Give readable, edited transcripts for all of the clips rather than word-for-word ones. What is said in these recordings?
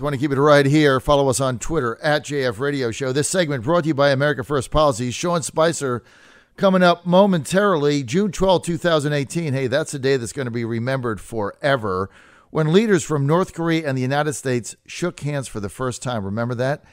Want to keep it right here. Follow us on Twitter at JF Radio Show. This segment brought to you by America First Policies. Sean Spicer coming up momentarily, June 12, 2018. Hey, that's a day that's going to be remembered forever when leaders from North Korea and the United States shook hands for the first time. Remember that?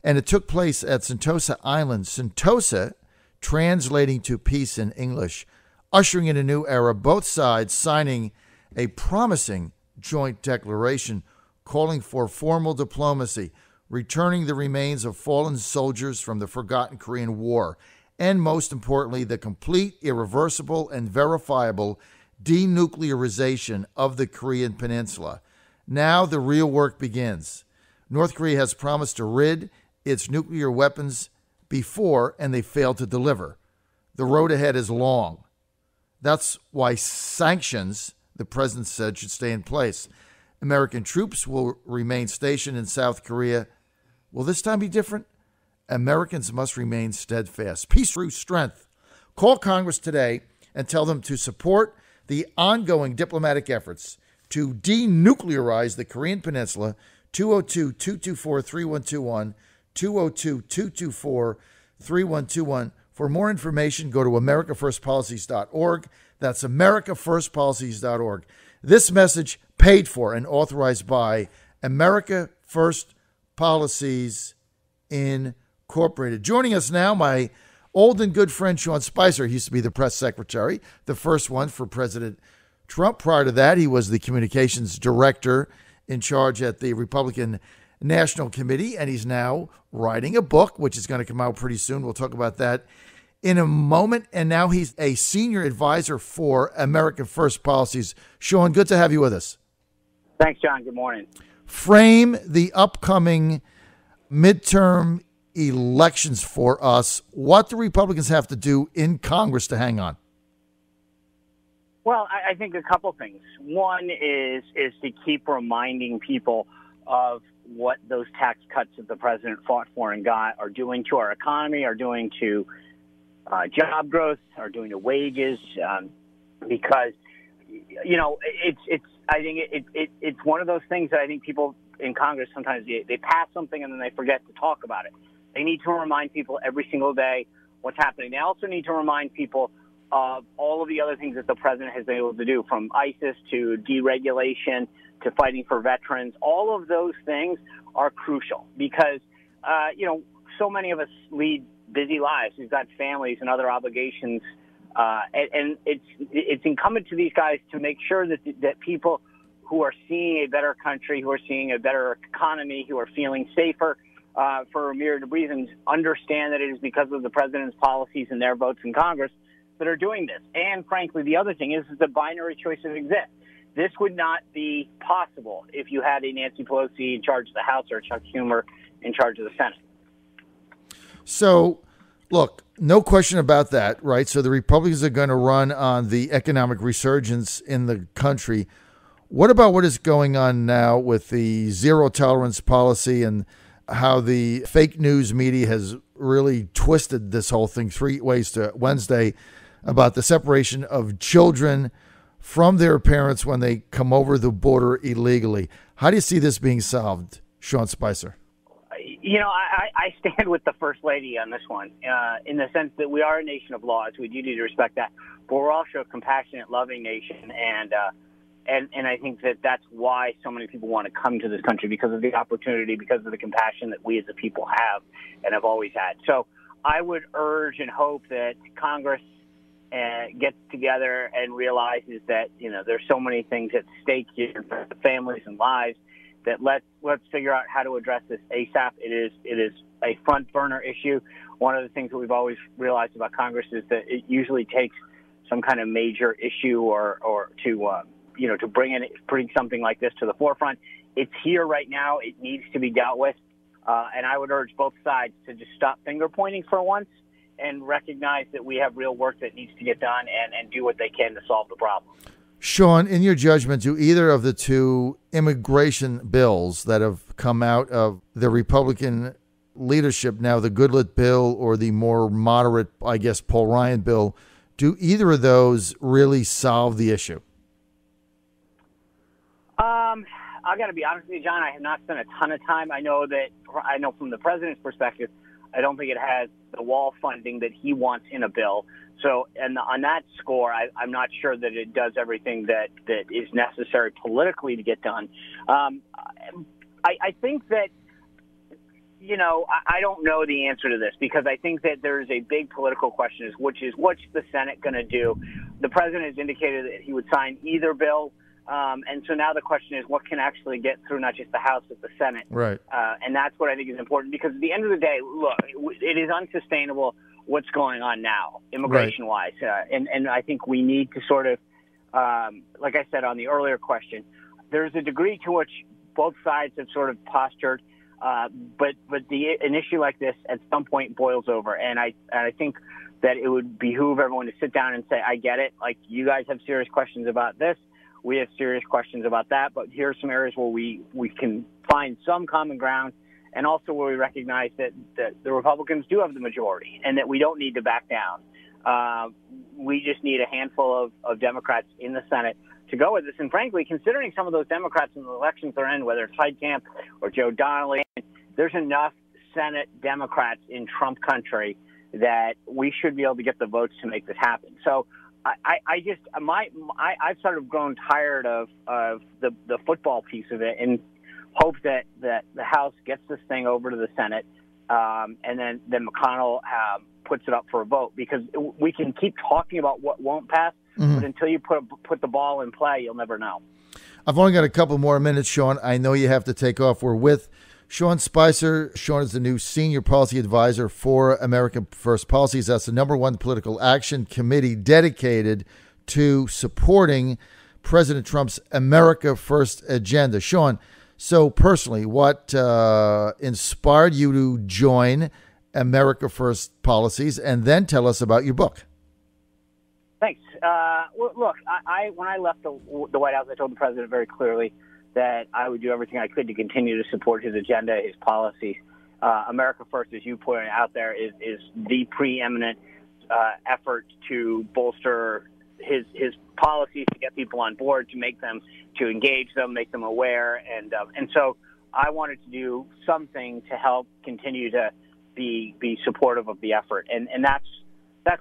And it took place at Sentosa Island. Sentosa, translating to peace in English, ushering in a new era, both sides signing a promising joint declaration calling for formal diplomacy, returning the remains of fallen soldiers from the forgotten Korean War, and most importantly, the complete, irreversible, and verifiable denuclearization of the Korean Peninsula. Now the real work begins. North Korea has promised to rid its nuclear weapons before, and they failed to deliver. The road ahead is long. That's why sanctions, the president said, should stay in place. American troops will remain stationed in South Korea. Will this time be different? Americans must remain steadfast. Peace through strength. Call Congress today and tell them to support the ongoing diplomatic efforts to denuclearize the Korean Peninsula. 202-224-3121, 202-224-3121. For more information, go to americafirstpolicies.org. That's americafirstpolicies.org. This message paid for and authorized by America First Policies Incorporated. Joining us now, my old and good friend Sean Spicer. He used to be the press secretary, the first one for President Trump. Prior to that, he was the communications director in charge at the Republican National Committee, and he's now writing a book, which is going to come out pretty soon. We'll talk about that in a moment. And now he's a senior advisor for America First Policies. Sean, good to have you with us. Thanks, John. Good morning. Frame the upcoming midterm elections for us. What do Republicans have to do in Congress to hang on? Well, I think a couple things. One is to keep reminding people of what those tax cuts that the president fought for and got are doing to our economy, are doing to job growth, are doing to wages, because I think it's one of those things that I think people in Congress sometimes they pass something and then they forget to talk about it. They need to remind people every single day what's happening. They also need to remind people of all of the other things that the president has been able to do, from ISIS to deregulation to fighting for veterans. All of those things are crucial because, so many of us lead busy lives. We've got families and other obligations, and it's incumbent to these guys to make sure that people who are seeing a better country, who are seeing a better economy, who are feeling safer for a myriad of reasons, understand that it is because of the president's policies and their votes in Congress that are doing this. And frankly, the other thing is the binary choices exist. This would not be possible if you had a Nancy Pelosi in charge of the House or a Chuck Schumer in charge of the Senate. So, look, no question about that, right? So the Republicans are going to run on the economic resurgence in the country. What about what is going on now with the zero tolerance policy and how the fake news media has really twisted this whole thing three ways to Wednesday about the separation of children from their parents when they come over the border illegally? How do you see this being solved, Sean Spicer? I stand with the First Lady on this one, in the sense that we are a nation of laws. We do need to respect that. But we're also a compassionate, loving nation, and I think that's why so many people want to come to this country, because of the opportunity, because of the compassion that we as a people have and have always had. So I would urge and hope that Congress gets together and realizes that there's so many things at stake here for the families and lives, that let's figure out how to address this ASAP. It is a front burner issue. One of the things that we've always realized about Congress is that it usually takes some kind of major issue or to bring something like this to the forefront. It's here right now. It needs to be dealt with, and I would urge both sides to just stop finger pointing for once and recognize that we have real work that needs to get done and do what they can to solve the problem. Sean, in your judgment, do either of the two immigration bills that have come out of the Republican leadership now, the Goodlatte bill or the more moderate, I guess, Paul Ryan bill, do either of those really solve the issue? I got to be honest with you, John. I have not spent a ton of time. I know from the president's perspective, I don't think it has the wall funding that he wants in a bill. So, and on that score, I'm not sure that it does everything that is necessary politically to get done. I think that, I don't know the answer to this, because I think that there's a big political question, what's the Senate going to do? The president has indicated that he would sign either bill. And so now the question is, what can actually get through not just the House, but the Senate? Right. And that's what I think is important, because at the end of the day, look, it is unsustainable what's going on now, immigration-wise. And I think we need to sort of, like I said on the earlier question, there's a degree to which both sides have sort of postured, but an issue like this at some point boils over. And I think that it would behoove everyone to sit down and say, I get it. Like, you guys have serious questions about this. We have serious questions about that. But here are some areas where we can find some common ground, and also where we recognize that the Republicans do have the majority and that we don't need to back down. We just need a handful of Democrats in the Senate to go with this. And frankly, considering some of those Democrats in the elections they're in, whether it's Heitkamp or Joe Donnelly, there's enough Senate Democrats in Trump country that we should be able to get the votes to make this happen. So I've sort of grown tired of the football piece of it, and hope that the House gets this thing over to the Senate, and then McConnell puts it up for a vote, because we can keep talking about what won't pass, but until you put the ball in play, you'll never know. I've only got a couple more minutes, Sean. I know you have to take off. We're with Sean Spicer. Sean is the new senior policy advisor for American First Policies. That's the #1 political action committee dedicated to supporting President Trump's America First agenda. Sean, so personally, what inspired you to join America First Policies, and then tell us about your book? Thanks. Well, look, when I left the White House, I told the president very clearly that I would do everything I could to continue to support his agenda, his policies. America First, as you pointed out there, is the preeminent effort to bolster his policies, to get people on board, to engage them, make them aware, and so I wanted to do something to help continue to be supportive of the effort, and that's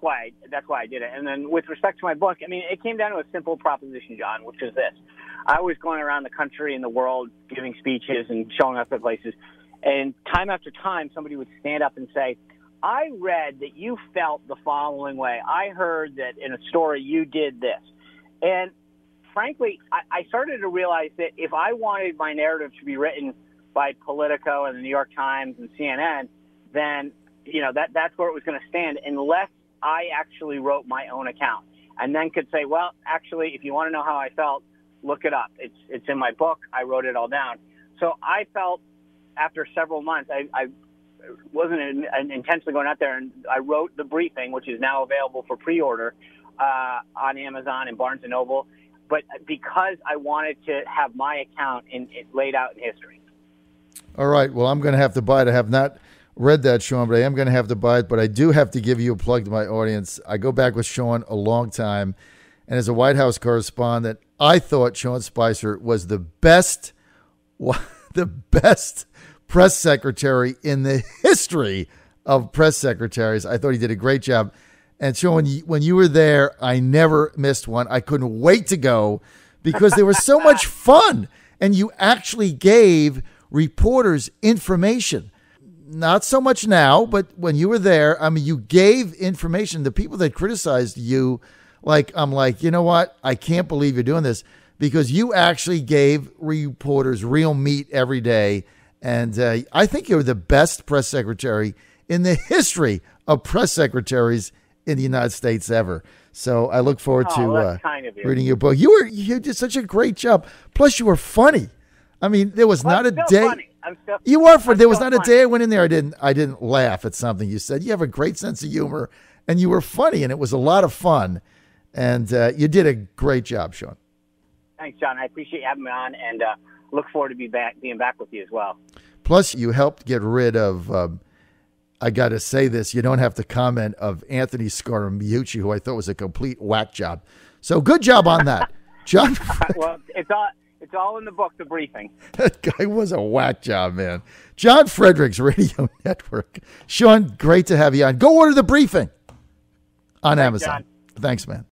why I did it. And then with respect to my book, I mean, it came down to a simple proposition, John, which is this: I was going around the country and the world giving speeches and showing up at places, and time after time, somebody would stand up and say, I read that you felt the following way. I heard that in a story you did this. And frankly, I started to realize that if I wanted my narrative to be written by Politico and the New York Times and CNN, then that's where it was going to stand, unless I actually wrote my own account and then could say, well, actually, if you want to know how I felt, look it up. It's in my book. I wrote it all down. So I felt after several months, I wasn't intentionally going out there, and I wrote the briefing, which is now available for pre-order on Amazon and Barnes & Noble, but because I wanted to have my account laid out in history. All right. Well, I'm going to have to buy it. I have not read that, Sean, but I am going to have to buy it. But I do have to give you a plug to my audience. I go back with Sean a long time, and as a White House correspondent, I thought Sean Spicer was the best press secretary in the history of press secretaries. I thought he did a great job. And Sean, when you were there, I never missed one. I couldn't wait to go because there was so much fun. And you actually gave reporters information. Not so much now, but when you were there, I mean, you gave information. The people that criticized you, I'm like, you know what? I can't believe you're doing this, because you actually gave reporters real meat every day. And I think you're the best press secretary in the history of press secretaries in the United States ever. So I look forward to reading your book. You did such a great job. Plus, you were funny. I mean, there was not a day. You are funny. There was not a day I went in there I didn't laugh at something you said. You have a great sense of humor, and you were funny, and it was a lot of fun. And you did a great job, Sean. Thanks, John. I appreciate you having me on, and look forward to being back with you as well. Plus, you helped get rid of, I got to say this, you don't have to comment, of Anthony Scaramucci, who I thought was a complete whack job. So good job on that, John. Well, It's all in the book, The Briefing. That guy was a whack job, man. John Fredericks Radio Network. Sean, great to have you on. Go order The Briefing on Amazon. John. Thanks, man.